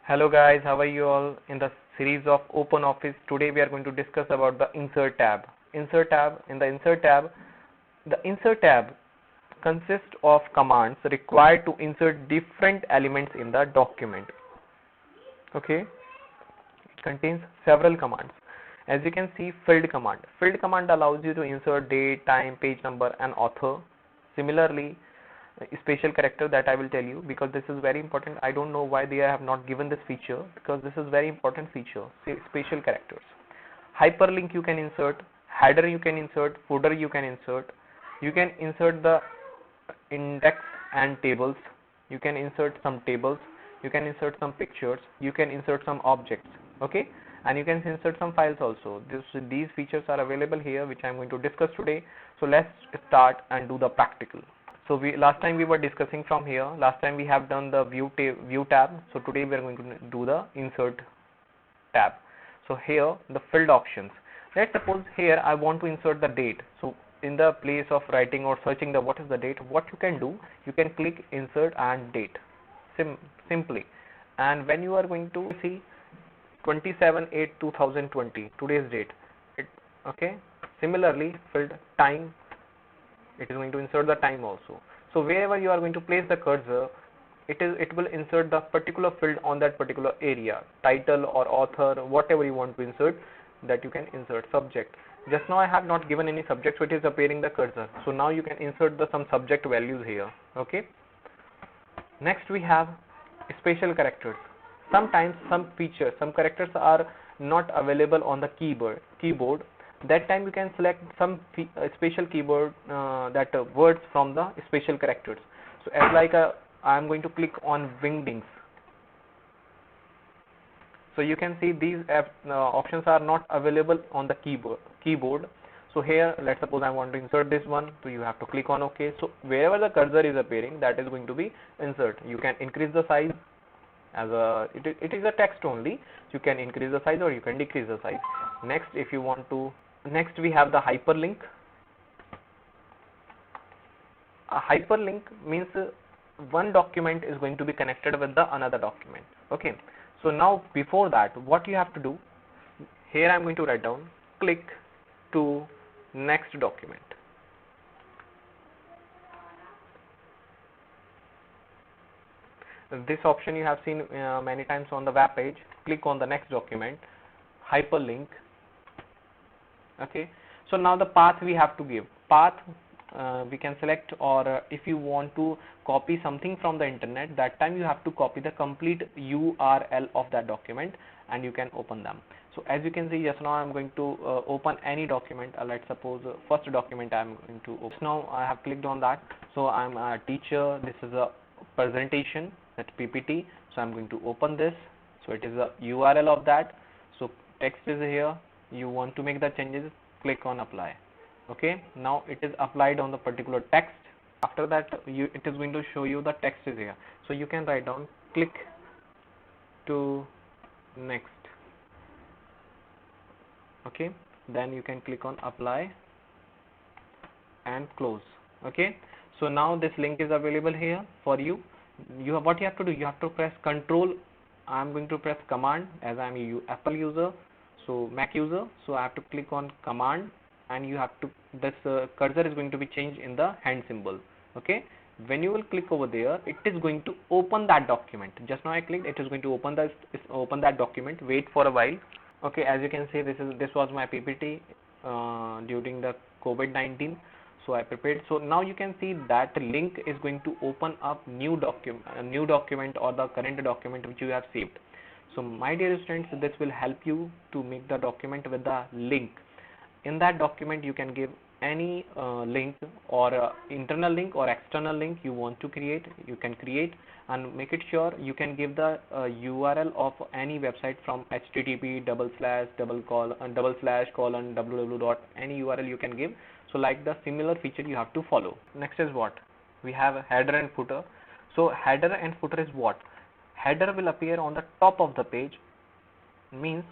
Hello guys, how are you all? In the series of Open Office, today we are going to discuss about the Insert tab. The Insert tab consists of commands required to insert different elements in the document. Okay, it contains several commands. As you can see, filled command. Filled command allows you to insert date, time, page number, and author. Similarly, special character that I will tell you because this is very important. I don't know why they have not given this feature because this is very important feature. Say special characters. Hyperlink you can insert, header you can insert, footer you can insert. You can insert the index and tables. You can insert some tables. You can insert some pictures. You can insert some objects. Okay, and you can insert some files also. These features are available here, which I am going to discuss today. So let's start and do the practical. So last time we were discussing from here. Last time we have done the view tab. So today we are going to do the insert tab. So here the filled options. Let's suppose here I want to insert the date. So in the place of writing or searching the what is the date, what you can do, you can click insert and date simply. And when you are going to see 27/8/2020 today's date, okay. Similarly, filled time, it is going to insert the time also. So wherever you are going to place the cursor, it will insert the particular field on that particular area, title or author, whatever you want to insert, that you can insert. Subject, just now I have not given any subject, so it is appearing the cursor. So now you can insert some subject values here. Okay, next we have special characters. Sometimes some characters are not available on the keyboard. That time you can select some special keyboard words from the special characters. So as like I am going to click on wingdings. So you can see these options are not available on the keyboard. So here, let's suppose I want to insert this one, so you have to click on OK. So wherever the cursor is appearing, that is going to be insert. You can increase the size as it is a text only. So you can increase the size or you can decrease the size. Next, if you want to, next we have the hyperlink. A hyperlink means one document is going to be connected with the another document. Okay. So now before that, what you have to do, here I am going to write down, click to next document. This option you have seen many times on the web page. Click on the next document, hyperlink. Okay, so now the path we have to give. Path we can select, or if you want to copy something from the internet, that time you have to copy the complete URL of that document and you can open them. So as you can see, just now I am going to open any document. Let's suppose first document I am going to open. Now I have clicked on that. So I am a teacher. This is a presentation, that PPT. So I am going to open this. So it is a URL of that. So text is here. You want to make the changes, click on apply. Okay, now it is applied on the particular text. After that, it is going to show you the text is here. So you can write down, click to next. Okay, then you can click on apply and close. Okay, so now this link is available here for you. What you have to do, you have to press Control. I am going to press Command as I am a Apple user. So Mac user, so I have to click on Command, and you have to, this cursor is going to be changed in the hand symbol. Okay, when you will click over there, it is going to open that document. Just now I clicked, it is going to open that document. Wait for a while. Okay, as you can see, this was my PPT during the COVID-19. So I prepared. So now you can see that link is going to open up a new document or the current document which you have saved. So my dear students, this will help you to make the document with the link. In that document, you can give any link or internal link or external link you want to create. You can create and make it sure you can give the URL of any website from http://:/www. Any URL you can give. So like the similar feature you have to follow. Next is what? We have a header and footer. So header and footer is what? Header will appear on the top of the page, means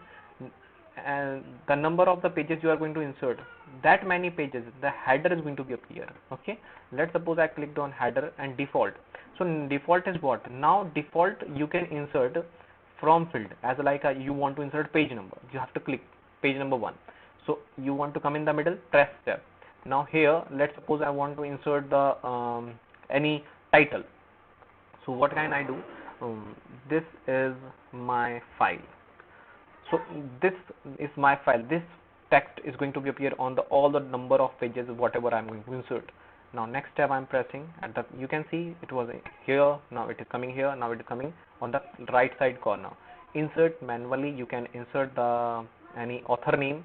the number of the pages you are going to insert, that many pages, the header is going to be appear. Okay, let's suppose I clicked on header and default. So default is what? Now default you can insert from field, as like you want to insert page number, you have to click page number 1. So you want to come in the middle, press tab. Now here, let's suppose I want to insert the any title. So what can I do? This is my file. So this is my file. This text is going to be appear on the all the number of pages whatever I'm going to insert. Now next tab I'm pressing at the, you can see it was here, now it is coming here, now it is coming on the right side corner. Insert manually, you can insert the any author name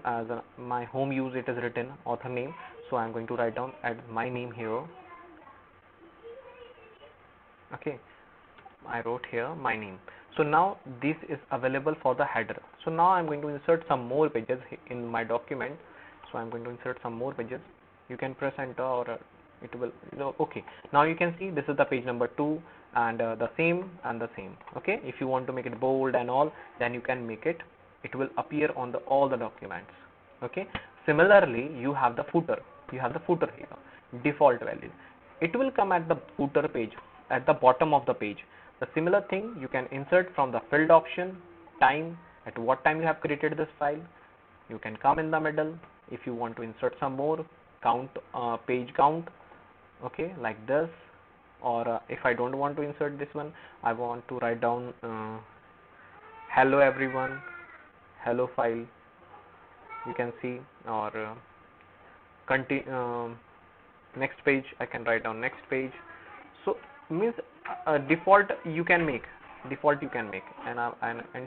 as my home use, it is written author name. So I'm going to write down add my name here. Okay, I wrote here my name. So now this is available for the header. So now I'm going to insert some more pages in my document. So I'm going to insert some more pages. You can press enter or it will, okay. Now you can see this is the page number 2 and the same and the same. Okay, if you want to make it bold and all, then you can make it. It will appear on the all the documents. Okay. Similarly, you have the footer. You have the footer here. Default value. It will come at the footer page at the bottom of the page. The similar thing you can insert from the field option, time, at what time you have created this file. You can come in the middle. If you want to insert some more, count, page count, okay, like this. Or if I don't want to insert this one, I want to write down hello everyone, hello file, you can see, or next page, I can write down next page. So means default you can make, and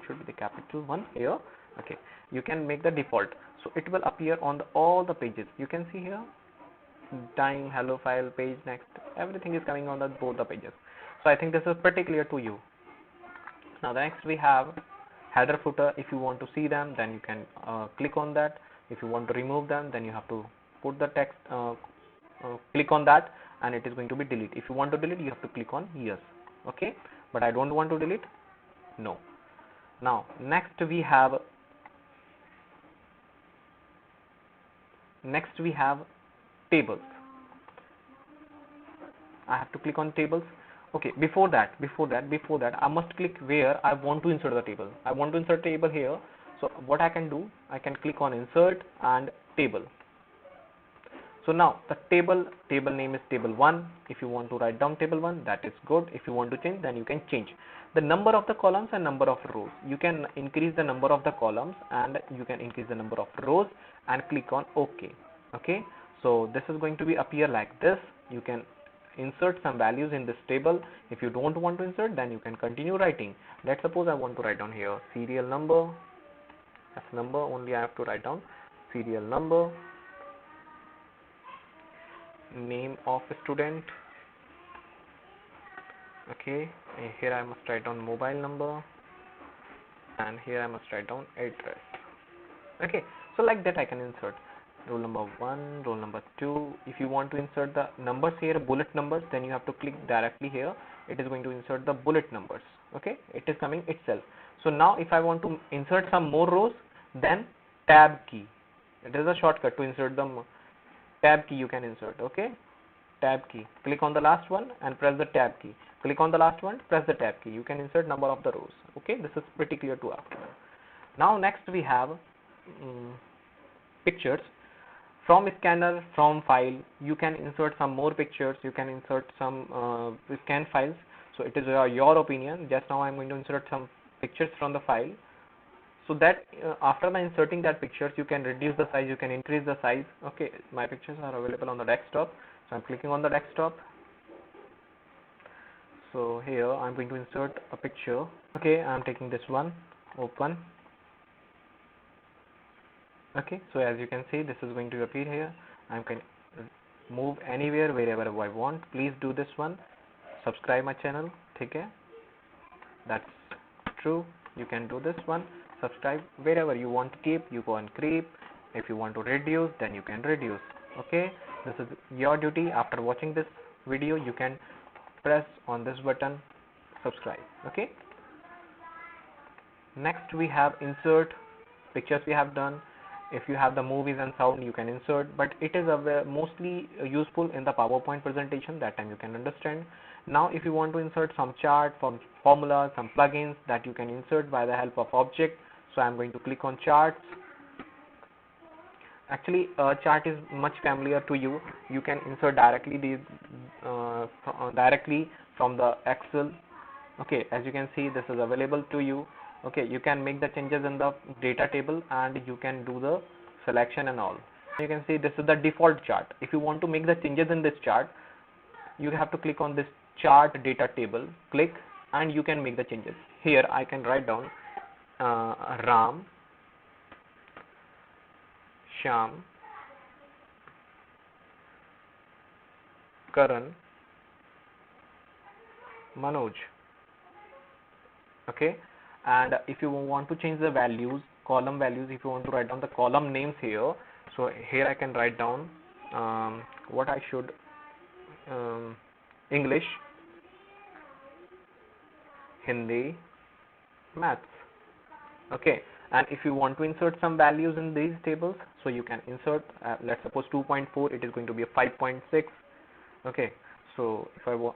should be the capital one here. Okay, you can make the default, so it will appear on all the pages. You can see here time, hello file, page, next, everything is coming on both the pages. So I think this is pretty clear to you. Now next we have header, footer. If you want to see them, then you can click on that. If you want to remove them, then you have to put the text, click on that, and it is going to be delete. If you want to delete, you have to click on yes. Okay, but I don't want to delete, no. Now next we have tables. I have to click on tables. Okay, before that I must click where I want to insert the table. I want to insert table here. So what I can do, I can click on insert and table. So now the table name is table 1. If you want to write down table 1, that is good. If you want to change, then you can change the number of the columns and number of rows. You can increase the number of the columns and you can increase the number of rows, and click on OK. Okay, so this is going to be appear like this. You can insert some values in this table. If you don't want to insert, then you can continue writing. Let's suppose I want to write down here serial number. As number only I have to write down serial number, name of student. Okay, and here I must write down mobile number, and here I must write down address. Okay, so like that I can insert roll number 1, roll number 2. If you want to insert the numbers here, bullet numbers, then you have to click directly here. It is going to insert the bullet numbers. Okay, it is coming itself. So now if I want to insert some more rows, then tab key. It is a shortcut to insert them. Tab key you can insert. Okay, tab key. Click on the last one and press the tab key. Click on the last one, press the tab key. You can insert number of the rows. Okay, this is pretty clear to us. Now next we have pictures. From scanner, from file, you can insert some more pictures. You can insert some scan files. So it is your opinion. Just now I am going to insert some pictures from the file. So that after inserting that pictures, you can reduce the size, you can increase the size. Okay, my pictures are available on the desktop. So I'm clicking on the desktop. So here I'm going to insert a picture. Okay, I'm taking this one, open. Okay, so as you can see, this is going to appear here. I can move anywhere, wherever I want. Please do this one. Subscribe my channel. Okay, that's true. You can do this one. Subscribe wherever you want to keep. You go and keep. If you want to reduce, then you can reduce. Okay, this is your duty. After watching this video, you can press on this button, subscribe. Okay. Next we have insert pictures. We have done. If you have the movies and sound, you can insert, but it is mostly useful in the PowerPoint presentation. That time you can understand. Now if you want to insert some chart, some formulas, some plugins that you can insert by the help of object, so I'm going to click on charts. Actually, a chart is much familiar to you. You can insert directly directly from the Excel. Okay, as you can see, this is available to you. Okay, you can make the changes in the data table and you can do the selection and all. You can see this is the default chart. If you want to make the changes in this chart, you have to click on this chart data table, click, and you can make the changes. Here I can write down Ram, Sham, Karan, Manoj. Okay, and if you want to change the values, column values, if you want to write down the column names here, so here I can write down what I should English, Hindi, maths. Okay, and if you want to insert some values in these tables, so you can insert let's suppose 2.4, it is going to be a 5.6. Okay, so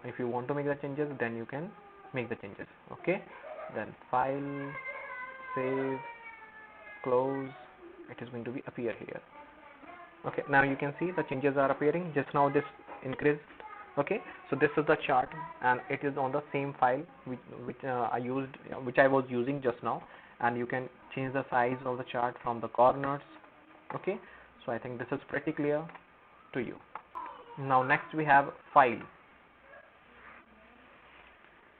if you want to make the changes, then you can make the changes. Okay, then file, save, close, it is going to be appear here. Okay, now you can see the changes are appearing. Just now this increased. Okay, so this is the chart and it is on the same file which I was using just now, and you can change the size of the chart from the corners. Okay, so I think this is pretty clear to you. Now next we have file.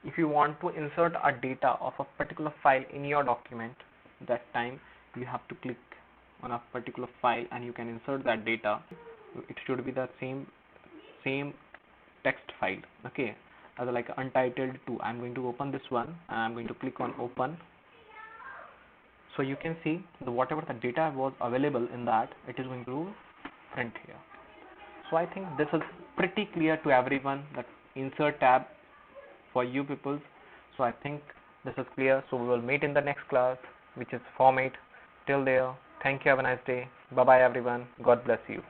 If you want to insert a data of a particular file in your document, that time you have to click on a particular file and you can insert that data. It should be the same text file. Okay, as like untitled 2. I'm going to open this one and I'm going to click on open. So you can see whatever the data was available in that, it is going to print here. So I think this is pretty clear to everyone, that insert tab for you people. So I think this is clear. So we will meet in the next class, which is format. Till there, thank you, have a nice day. Bye bye everyone, God bless you.